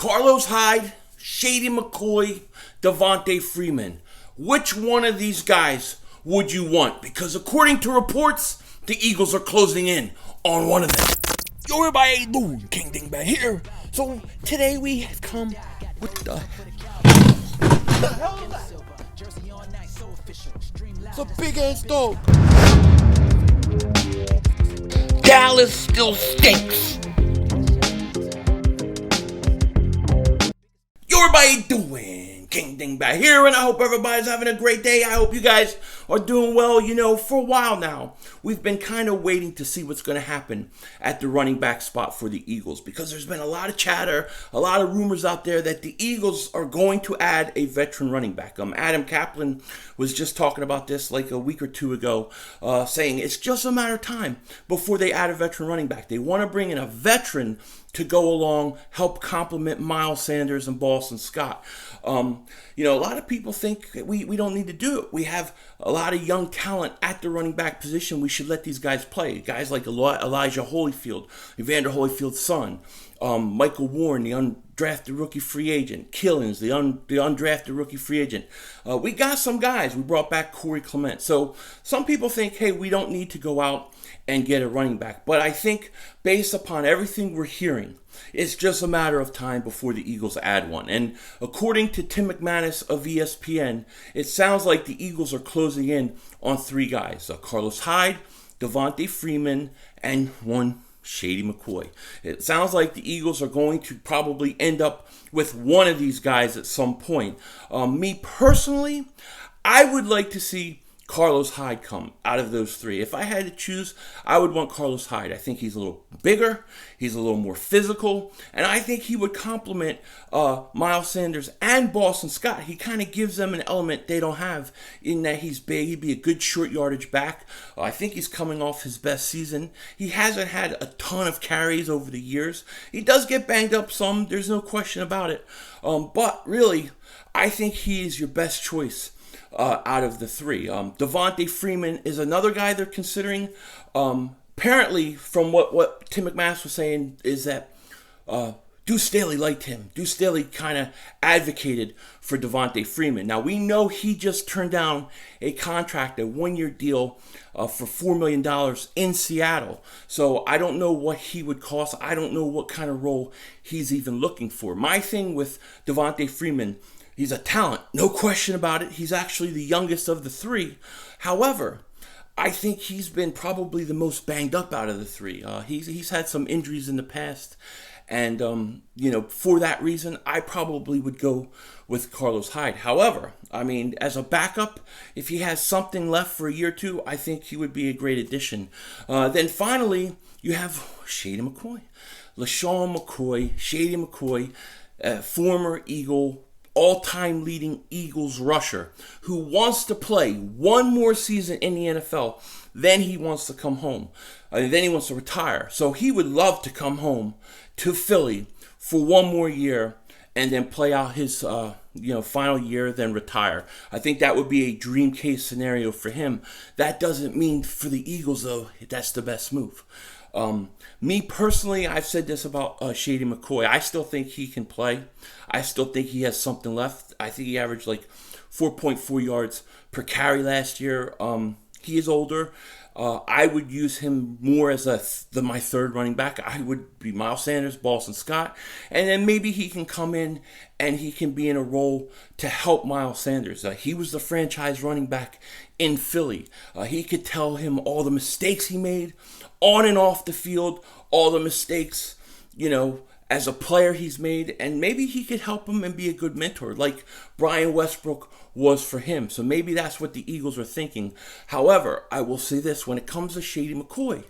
Carlos Hyde, Shady McCoy, Devonta Freeman. Which one of these guys would you want? Because according to reports, the Eagles are closing in on one of them. Yo, everybody, dude, King Dingbat here. So today we have come with the hell is that? It's a big ass dog. Dallas still stinks. Yo, everybody doing? King Dingbat here, and I hope everybody's having a great day. I hope you guys are doing well. You know, for a while now, we've been kind of waiting to see what's going to happen at the running back spot for the Eagles, because there's been a lot of chatter, a lot of rumors out there that the Eagles are going to add a veteran running back. Adam Kaplan was just talking about this like a week or two ago, saying it's just a matter of time before they add a veteran running back. They want to bring in a veteran to go along, help complement Miles Sanders and Boston Scott. You know, a lot of people think we don't need to do it. We have a lot of young talent at the running back position. We should let these guys play. Guys like Elijah Holyfield, Evander Holyfield's son, Michael Warren, the undrafted rookie free agent, Killins, the undrafted rookie free agent. We got some guys. We brought back Corey Clement. So some people think, hey, we don't need to go out and get a running back. But I think based upon everything we're hearing, it's just a matter of time before the Eagles add one. And according to Tim McManus of ESPN, it sounds like the Eagles are closing in on three guys. Carlos Hyde, Devonta Freeman, and one Shady McCoy. It sounds like the Eagles are going to probably end up with one of these guys at some point. Me personally, I would like to see Carlos Hyde come out of those three. If I had to choose, I would want Carlos Hyde. I think he's a little bigger, he's a little more physical, and I think he would complement Miles Sanders and Boston Scott. He kind of gives them an element they don't have in that he's big. He'd be a good short yardage back. I think he's coming off his best season. He hasn't had a ton of carries over the years. He does get banged up some, there's no question about it. But really, I think he is your best choice out of the three. Devonta Freeman is another guy they're considering. Apparently, from what Tim McManus was saying, is that Deuce Staley liked him. Deuce Staley kind of advocated for Devonta Freeman. Now, we know he just turned down a contract, a one-year deal for $4 million in Seattle. So I don't know what he would cost. I don't know what kind of role he's even looking for. My thing with Devonta Freeman, he's a talent, no question about it. He's actually the youngest of the three. However, I think he's been probably the most banged up out of the three. He's had some injuries in the past. And, you know, for that reason, I probably would go with Carlos Hyde. However, I mean, as a backup, if he has something left for a year or two, I think he would be a great addition. Then finally, you have Shady McCoy. LeSean McCoy, Shady McCoy, former Eagle, all-time leading Eagles rusher, who wants to play one more season in the NFL, then he wants to come home. Then he wants to retire. So he would love to come home to Philly for one more year and then play out his final year, then retire. I think that would be a dream case scenario for him. That doesn't mean for the Eagles, though, that's the best move. Me personally, I've said this about Shady McCoy. I still think he can play. I still think he has something left. I think he averaged like 4.4 yards per carry last year. He is older. I would use him more as my third running back. I would be Miles Sanders, Boston Scott, and then maybe he can come in and he can be in a role to help Miles Sanders. He was the franchise running back in Philly. He could tell him all the mistakes he made on and off the field, all the mistakes, you know, as a player he's made, and maybe he could help him and be a good mentor like Brian Westbrook was for him. So maybe that's what the Eagles are thinking. However, I will say this, when it comes to Shady McCoy,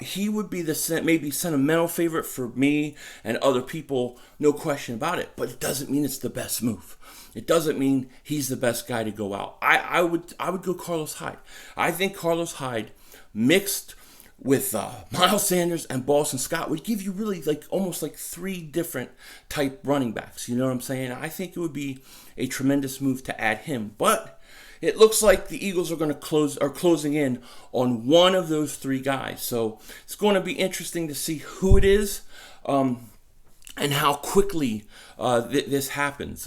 he would be the maybe sentimental favorite for me and other people, no question about it, but it doesn't mean it's the best move. It doesn't mean he's the best guy to go out. I would go Carlos Hyde. I think Carlos Hyde mixed with Miles Sanders and Boston Scott would give you really almost three different type running backs. You know what I'm saying? I think it would be a tremendous move to add him. But it looks like the Eagles are closing in on one of those three guys. So it's going to be interesting to see who it is. and how quickly this happens.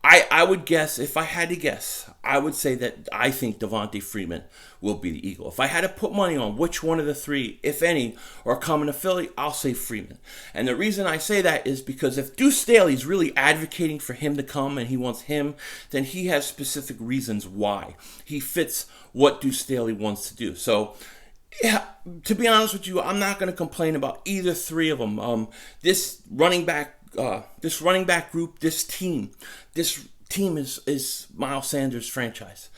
I would guess, if I had to guess, I would say that I think Devonta Freeman will be the Eagle. If I had to put money on which one of the three, if any, are coming to Philly, I'll say Freeman. And the reason I say that is because if Deuce Staley's really advocating for him to come and he wants him, then he has specific reasons why. He fits what Deuce Staley wants to do. So, yeah, to be honest with you, I'm not going to complain about either three of them. This running back group, this team is Miles Sanders' franchise.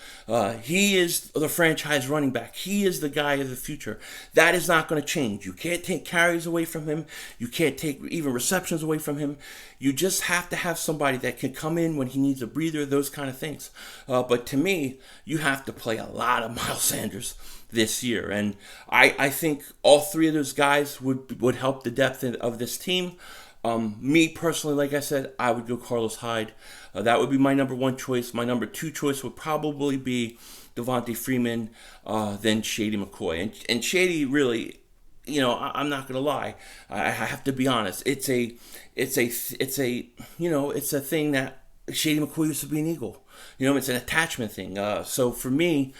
He is the franchise running back. He is the guy of the future. That is not going to change. You can't take carries away from him. You can't take even receptions away from him. You just have to have somebody that can come in when he needs a breather, those kind of things. But to me, you have to play a lot of Miles Sanders this year. And I think all three of those guys would help the depth of this team. Me personally, like I said, I would go Carlos Hyde. That would be my number one choice. My number two choice would probably be Devonta Freeman, then Shady McCoy. And Shady really, I'm not gonna lie. I have to be honest. It's a thing that Shady McCoy used to be an Eagle. It's an attachment thing. So for me,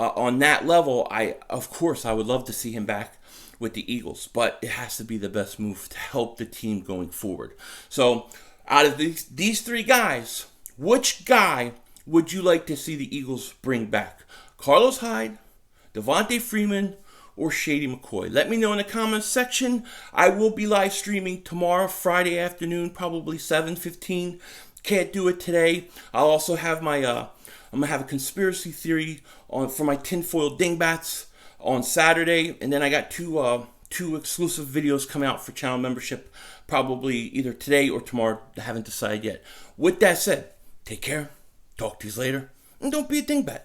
on that level, of course I would love to see him back with the Eagles, but it has to be the best move to help the team going forward. So out of these three guys, which guy would you like to see the Eagles bring back? Carlos Hyde, Devonta Freeman, or Shady McCoy? Let me know in the comments section. I will be live streaming tomorrow, Friday afternoon, probably 7:15. Can't do it today. I'll also have I'm gonna have a conspiracy theory for my tinfoil dingbats on Saturday, and then I got two exclusive videos coming out for channel membership, probably either today or tomorrow. I haven't decided yet. With that said, take care, talk to you later, and don't be a dingbat.